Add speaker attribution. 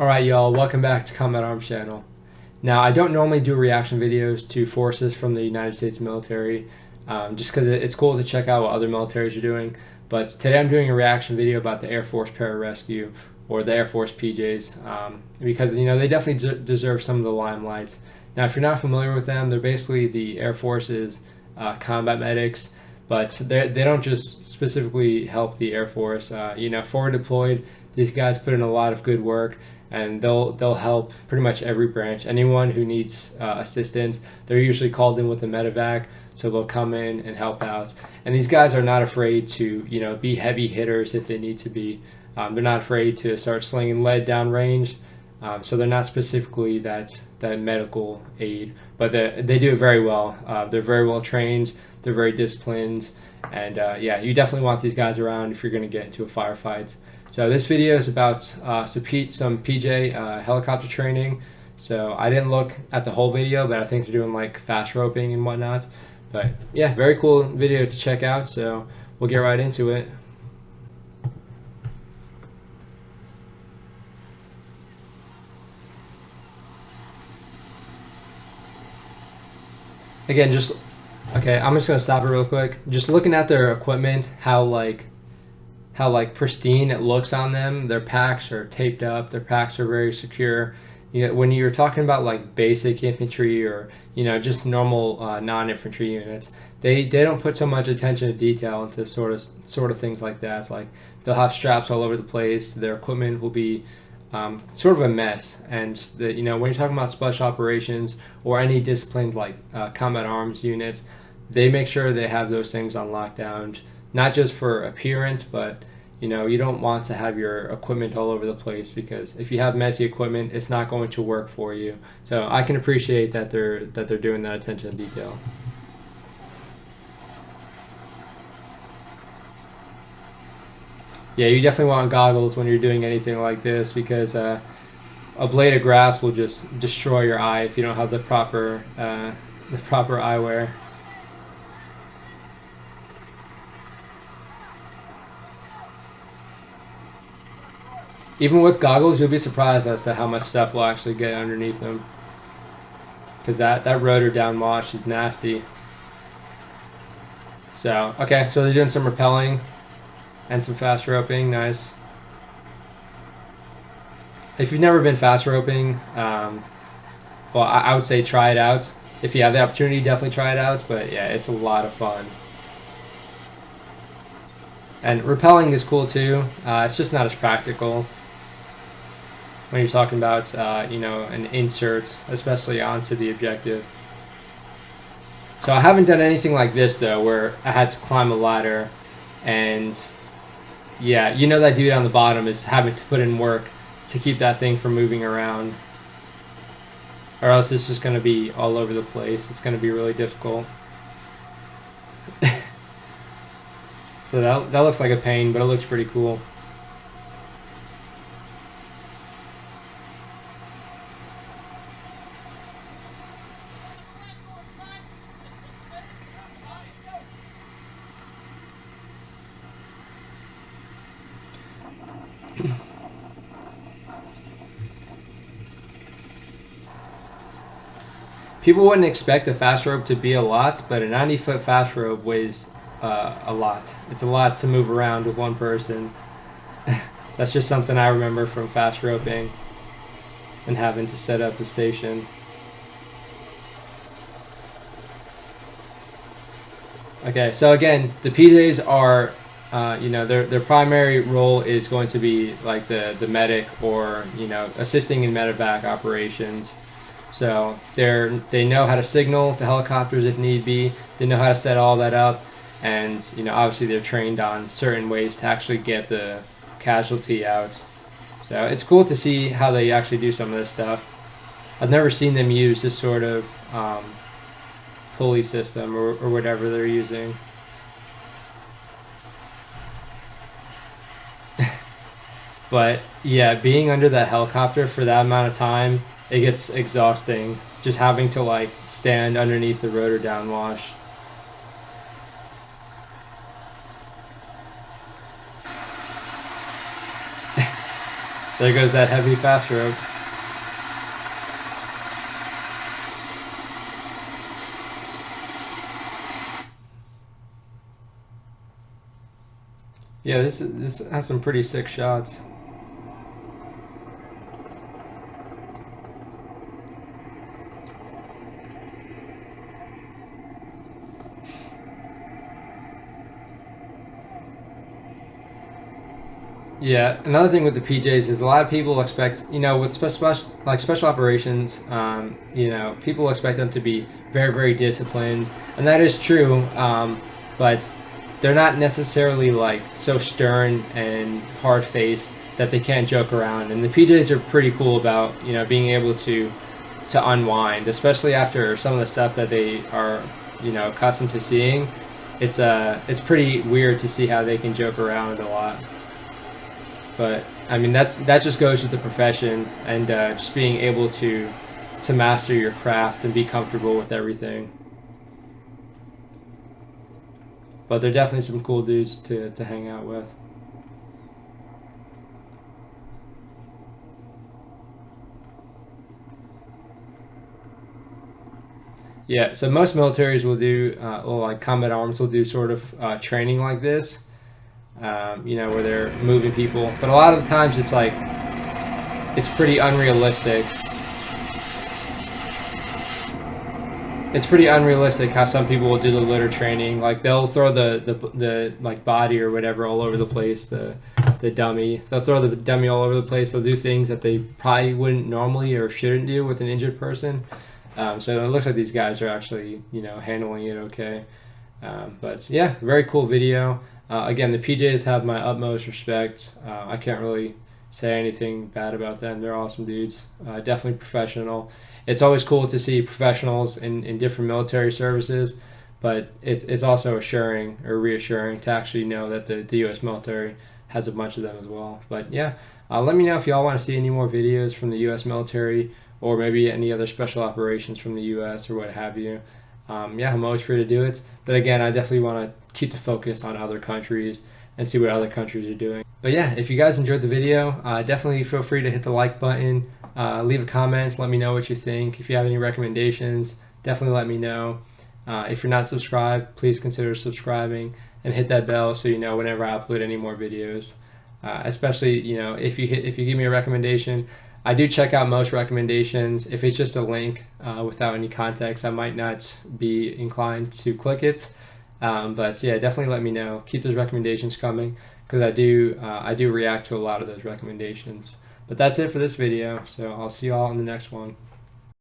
Speaker 1: Alright y'all, welcome back to Combat Arms channel. Now I don't normally do reaction videos to forces from the United States military, just because it's cool to check out what other militaries are doing, but today I'm doing a reaction video about the Air Force Pararescue, or the Air Force PJs, because they definitely deserve some of the limelight. Now if you're not familiar with them, they're basically the Air Force's combat medics, but they don't just specifically help the Air Force. Forward deployed, these guys put in a lot of good work, and they'll help pretty much every branch. Anyone who needs assistance, they're usually called in with a medevac, so they'll come in and help out. And these guys are not afraid to be heavy hitters if they need to be. They're not afraid to start slinging lead down range. So they're not specifically that medical aid, but they do it very well. They're very well trained. They're very disciplined, and you definitely want these guys around if you're going to get into a firefight. So this video is about some PJ helicopter training. So I didn't look at the whole video, but I think they're doing like fast roping and whatnot. But yeah, very cool video to check out. So we'll get right into it. Again, I'm just gonna stop it real quick. Just looking at their equipment, how pristine it looks on them. Their packs are taped up. Their packs are very secure. When you're talking about like basic infantry or just normal non-infantry units, they don't put so much attention to detail into sort of things like that. It's like they'll have straps all over the place. Their equipment will be sort of a mess. And when you're talking about special operations or any disciplined like combat arms units, they make sure they have those things on lockdown, not just for appearance, but you don't want to have your equipment all over the place, because if you have messy equipment, it's not going to work for you. So I can appreciate that they're doing that attention to detail. Yeah, you definitely want goggles when you're doing anything like this, because a blade of grass will just destroy your eye if you don't have the proper eyewear. Even with goggles, you'll be surprised as to how much stuff will actually get underneath them, because that rotor downwash is nasty. So okay, so they're doing some rappelling and some fast roping. Nice. If you've never been fast roping, well, I would say try it out. If you have the opportunity, definitely try it out. But yeah, it's a lot of fun. And rappelling is cool too. It's just not as practical when you're talking about an insert, especially onto the objective. So I haven't done anything like this though, where I had to climb a ladder, and yeah, that dude on the bottom is having to put in work to keep that thing from moving around, or else it's just going to be all over the place. It's going to be really difficult. So that looks like a pain, but it looks pretty cool. People wouldn't expect a fast rope to be a lot, but a 90-foot fast rope weighs a lot. It's a lot to move around with one person. That's just something I remember from fast roping and having to set up the station. Okay, so again, the PJs are, their primary role is going to be like the medic, or assisting in medevac operations. So they know how to signal the helicopters if need be. They know how to set all that up, and obviously they're trained on certain ways to actually get the casualty out. So it's cool to see how they actually do some of this stuff. I've never seen them use this sort of pulley system or whatever they're using. But yeah, being under that helicopter for that amount of time, it gets exhausting, just having to like stand underneath the rotor downwash. There goes that heavy fast rope. Yeah, this has some pretty sick shots. Yeah, another thing with the PJs is a lot of people expect, you know, with special operations, you know, people expect them to be very, very disciplined, and that is true. But they're not necessarily like so stern and hard faced that they can't joke around. And the PJs are pretty cool about, you know, being able to unwind, especially after some of the stuff that they are, you know, accustomed to seeing. It's pretty weird to see how they can joke around a lot. But I mean, that just goes with the profession, and just being able to master your craft and be comfortable with everything. But they're definitely some cool dudes to hang out with. Yeah, so most militaries will do, well, like combat arms will do sort of training like this. You know, where they're moving people, but a lot of the times it's like, it's pretty unrealistic. It's pretty unrealistic how some people will do the litter training. Like they'll throw the like body or whatever all over the place, the dummy. They'll throw the dummy all over the place. They'll do things that they probably wouldn't normally or shouldn't do with an injured person. So it looks like these guys are actually, you know, handling it okay. But yeah, very cool video. Again, the PJs have my utmost respect. I can't really say anything bad about them. They're awesome dudes. Definitely professional. It's always cool to see professionals in different military services, but it's also reassuring to actually know that the U.S. military has a bunch of them as well. But yeah, let me know if y'all want to see any more videos from the U.S. military, or maybe any other special operations from the U.S. or what have you. Yeah, I'm always free to do it. But again, I definitely want to keep the focus on other countries and see what other countries are doing. But yeah, if you guys enjoyed the video, definitely feel free to hit the like button, leave a comment, let me know what you think. If you have any recommendations, definitely let me know. If you're not subscribed, please consider subscribing and hit that bell so you know whenever I upload any more videos. Especially, you know, if you give me a recommendation, I do check out most recommendations. If it's just a link without any context, I might not be inclined to click it. But yeah, definitely let me know. Keep those recommendations coming, because I do react to a lot of those recommendations. But that's it for this video, so I'll see you all in the next one.